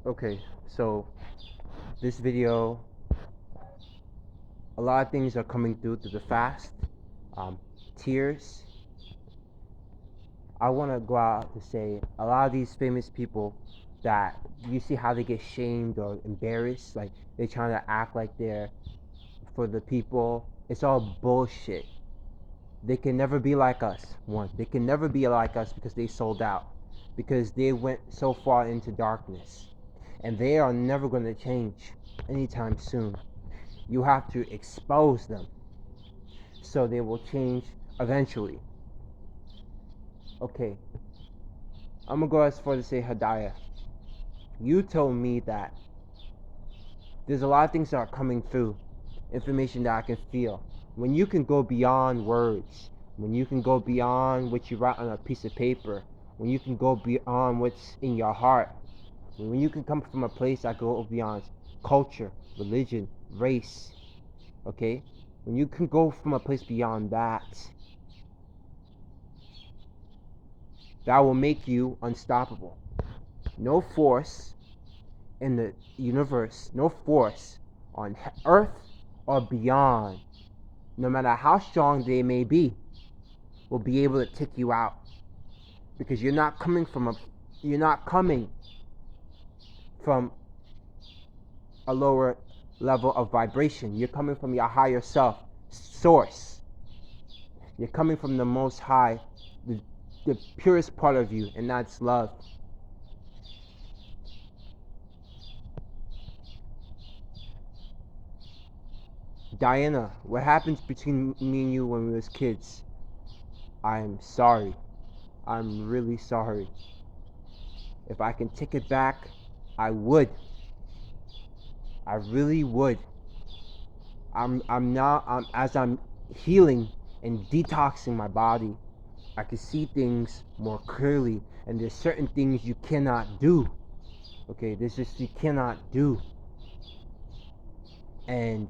Okay, so this video, a lot of things are coming through the fast. Um, Tears. I want to go out to say a lot of these famous people that you see how they get shamed or embarrassed, like they're trying to act like they're for the people. It's all bullshit. They can never be like us. One, they can never be like us because they sold out, because they went so far into darkness, and they are never going to change anytime soon. You have to expose them so they will change eventually. Okay, I'm gonna go as far to say, Hadaya, you told me that there's a lot of things that are coming through, information that I can feel. When you can go beyond words, when you can go beyond what you write on a piece of paper, when you can go beyond what's in your heart, when you can come from a place that goes beyond culture, religion, race, okay? When you can go from a place beyond that, that will make you unstoppable. No force in the universe, no force on earth or beyond, no matter how strong they may be, will be able to take you out, because you're not coming from a lower level of vibration. You're coming from your higher self source. You're coming from the most high, the, the purest part of you, and that's love. Diana, what happens between me and you when we was kids? I'm sorry. I'm really sorry. If I can take it back, I would. I really would. I'm now as I'm healing and detoxing my body, I can see things more clearly, and there's certain things you cannot do. Okay, there's just you cannot do. And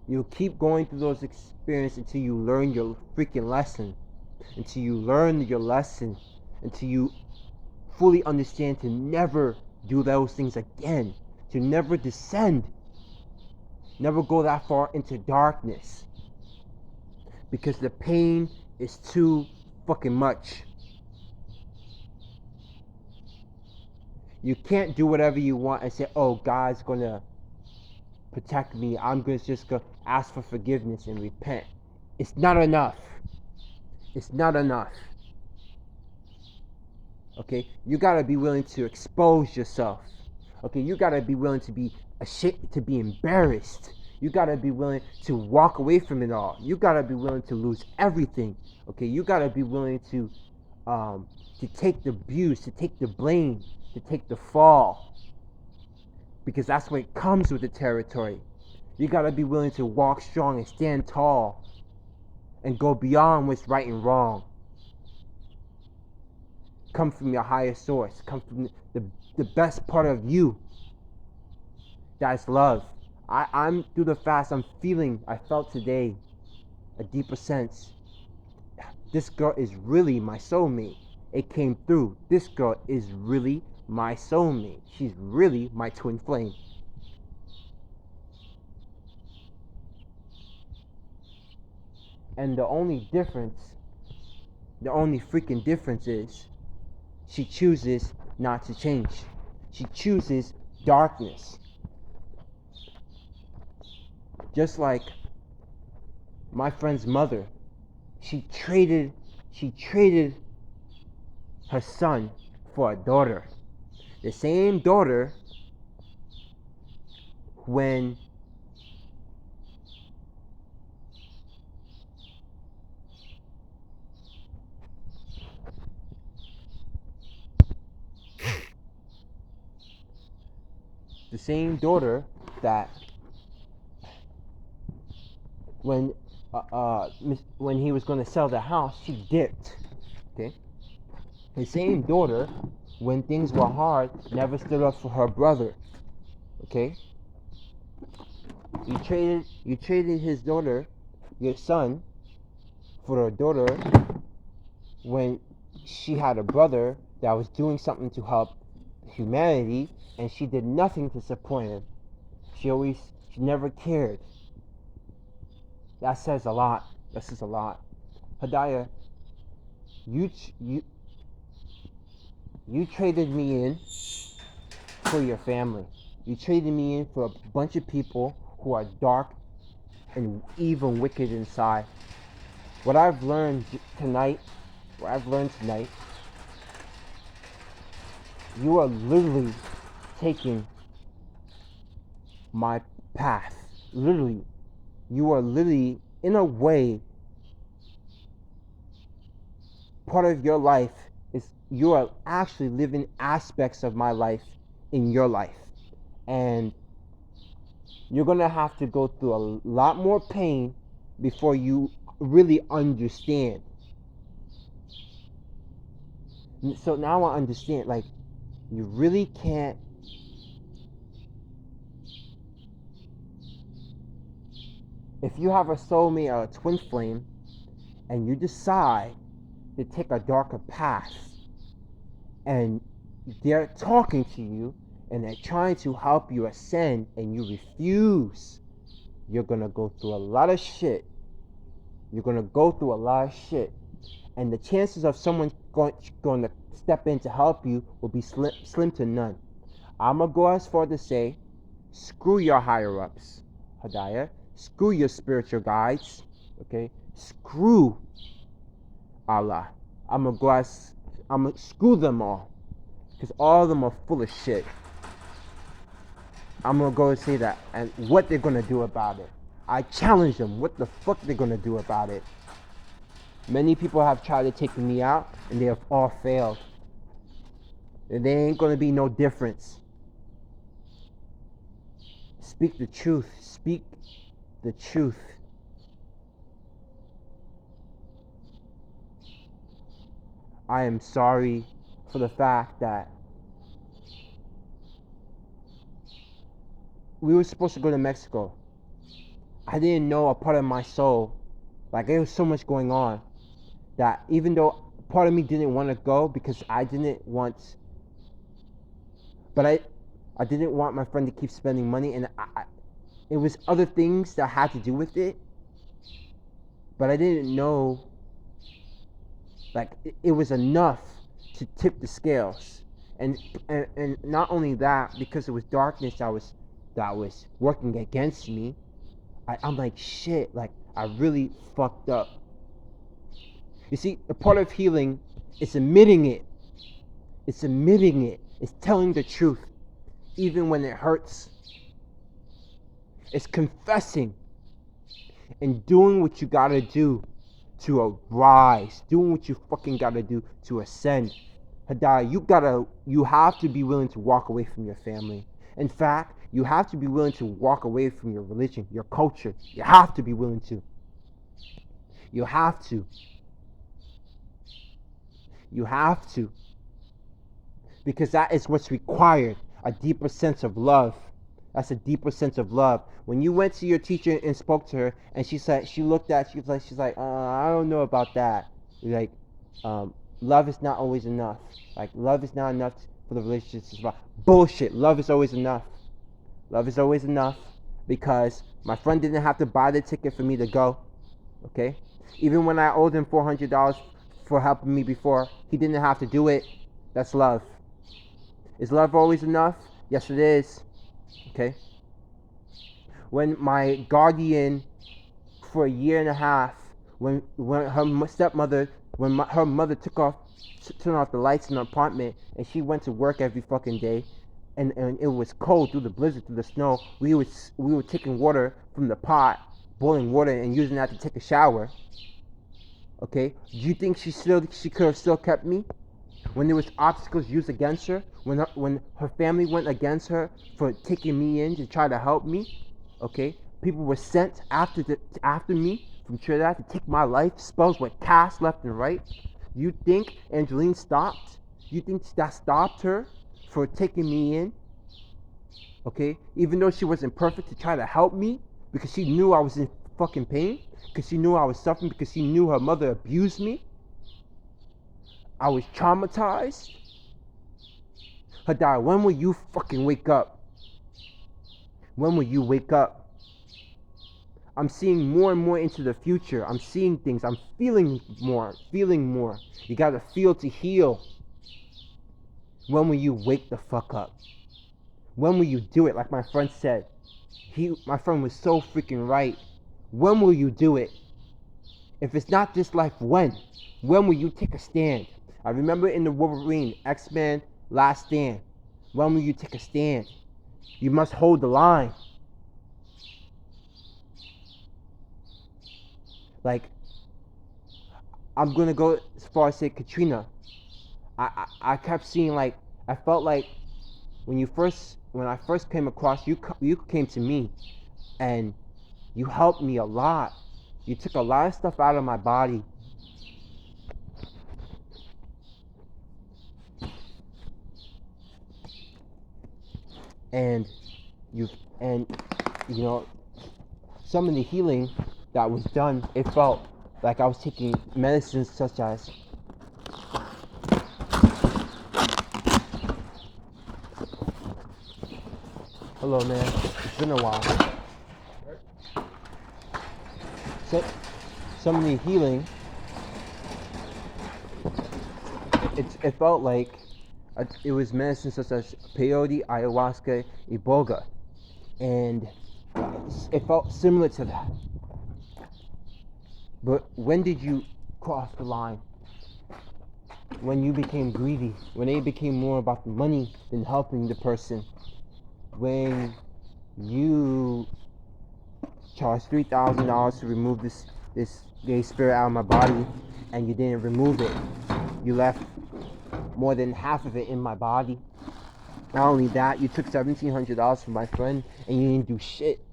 you'll keep going through those experiences until you learn your freaking lesson. Until you learn your lesson. Until you fully understand to never do those things again. To never descend. Never go that far into darkness. Because the pain is too fucking much. You can't do whatever you want and say, oh, God's gonna protect me. I'm just gonna ask for forgiveness and repent. It's not enough. It's not enough. Okay, you gotta be willing to expose yourself. Okay, you gotta be willing to be ashamed, to be embarrassed. You gotta be willing to walk away from it all. You gotta be willing to lose everything. Okay, you gotta be willing to take the abuse, to take the blame, to take the fall, because that's what comes with the territory. You gotta be willing to walk strong and stand tall and go beyond what's right and wrong. Come from your higher source. Come from the best part of you. That's love. I'm through the fast. I felt today a deeper sense. This girl is really my soulmate. It came through. This girl is really my soulmate. She's really my twin flame. And the only freaking difference is she chooses not to change. She chooses darkness. Just like my friend's mother, she traded her son for a daughter. The same daughter when the same daughter that when when he was going to sell the house, she dipped. Okay, the same daughter, when things were hard, never stood up for her brother. Okay, you traded his daughter, your son, for her daughter when she had a brother that I was doing something to help humanity, and she did nothing to support him. She never cared. That says a lot. That says a lot. Hadaya, you traded me in for your family. You traded me in for a bunch of people who are dark and even wicked inside. What I've learned tonight, you are literally taking my path. Literally. You are literally, in a way, part of your life is you are actually living aspects of my life in your life. And you're going to have to go through a lot more pain before you really understand. So now I understand, like, you really can't. If you have a soulmate or a twin flame and you decide to take a darker path and they're talking to you and they're trying to help you ascend and you refuse, you're going to go through a lot of shit. You're going to go through a lot of shit. And the chances of someone going to step in to help you will be slim to none. I'm going to go as far to say, screw your higher-ups, Hadaya. Screw your spiritual guides, okay? Screw Allah. I'm going to screw them all. Because all of them are full of shit. I'm going to go and say that. And what they're going to do about it. I challenge them. What the fuck they're going to do about it. Many people have tried to take me out, and they have all failed. And there ain't going to be no difference. Speak the truth. Speak the truth. I am sorry for the fact that we were supposed to go to Mexico. I didn't know a part of my soul, like there was so much going on, that even though part of me didn't want to go because I didn't want, but I didn't want my friend to keep spending money, and it was other things that had to do with it, but I didn't know, like it was enough to tip the scales, and not only that, because it was darkness that was working against me. I'm like, shit, like I really fucked up. You see, a part of healing is admitting it. It's admitting it. It's telling the truth, even when it hurts. It's confessing and doing what you gotta do to arise. Doing what you fucking gotta do to ascend. Hadaya, you have to be willing to walk away from your family. In fact, you have to be willing to walk away from your religion, your culture. You have to be willing to. You have to. You have to. Because that is what's required. A deeper sense of love. That's a deeper sense of love. When you went to your teacher and spoke to her, and she's like, I don't know about that. You're like, love is not always enough. Like, love is not enough for the relationship to survive. Bullshit. Love is always enough. Love is always enough, because my friend didn't have to buy the ticket for me to go. Okay? Even when I owed him $400 for helping me before, he didn't have to do it. That's love. Is love always enough? Yes, it is. Okay? When my guardian, for a year and a half, when her stepmother, her mother turned off the lights in the apartment, and she went to work every fucking day, and it was cold through the blizzard, through the snow, we were taking water from the pot, boiling water, and using that to take a shower. Okay? Do you think she could have still kept me? When there was obstacles used against her, when her family went against her for taking me in to try to help me, okay, people were sent after me from Trinidad to take my life. Spells were cast left and right. You think Angeline stopped? You think that stopped her for taking me in? Okay, even though she wasn't perfect, to try to help me because she knew I was in fucking pain, because she knew I was suffering, because she knew her mother abused me. I was traumatized. Hadar, when will you fucking wake up? When will you wake up? I'm seeing more and more into the future. I'm seeing things. I'm feeling more. You gotta feel to heal. When will you wake the fuck up? When will you do it? Like my friend said. My friend was so freaking right. When will you do it? If it's not this life, when? When will you take a stand? I remember in the Wolverine, X-Men, Last Stand. When will you take a stand? You must hold the line. Like, I'm gonna go as far as say Katrina. I kept seeing, like, I felt like when I first came across you, you came to me and you helped me a lot. You took a lot of stuff out of my body. And you know, some of the healing that was done, it felt like I was taking medicines such as hello man, it's been a while. So some of the healing, it felt like it was medicine such as peyote, ayahuasca, iboga, and it felt similar to that. But when did you cross the line? When you became greedy, when it became more about the money than helping the person, when you charged $3,000 to remove this gay spirit out of my body, and you didn't remove it. You left more than half of it in my body. Not only that, you took $1,700 from my friend, and you didn't do shit.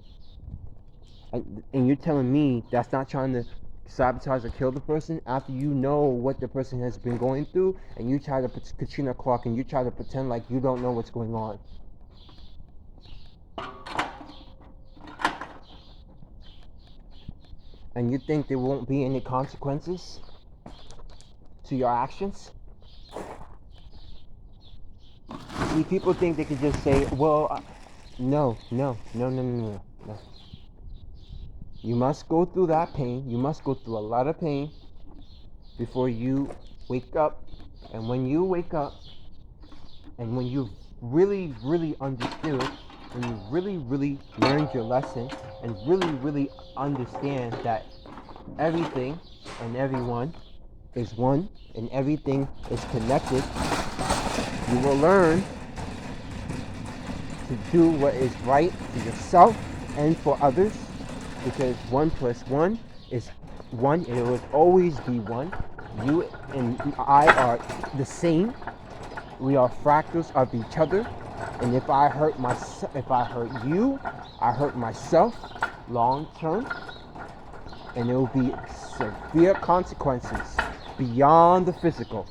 And you're telling me that's not trying to sabotage or kill the person after you know what the person has been going through, and you try to put Katrina Clark and you try to pretend like you don't know what's going on. And you think there won't be any consequences to your actions? See, people think they could just say, well, no. You must go through that pain. You must go through a lot of pain before you wake up. And when you wake up, and when you've really, really understood, when you really, really learned your lesson, and really, really understand that everything and everyone is one, and everything is connected, you will learn to do what is right for yourself and for others, because 1 + 1 is 1, and it will always be 1. You and I are the same. We are fractals of each other, and if I hurt you, I hurt myself long term, and there will be severe consequences beyond the physical.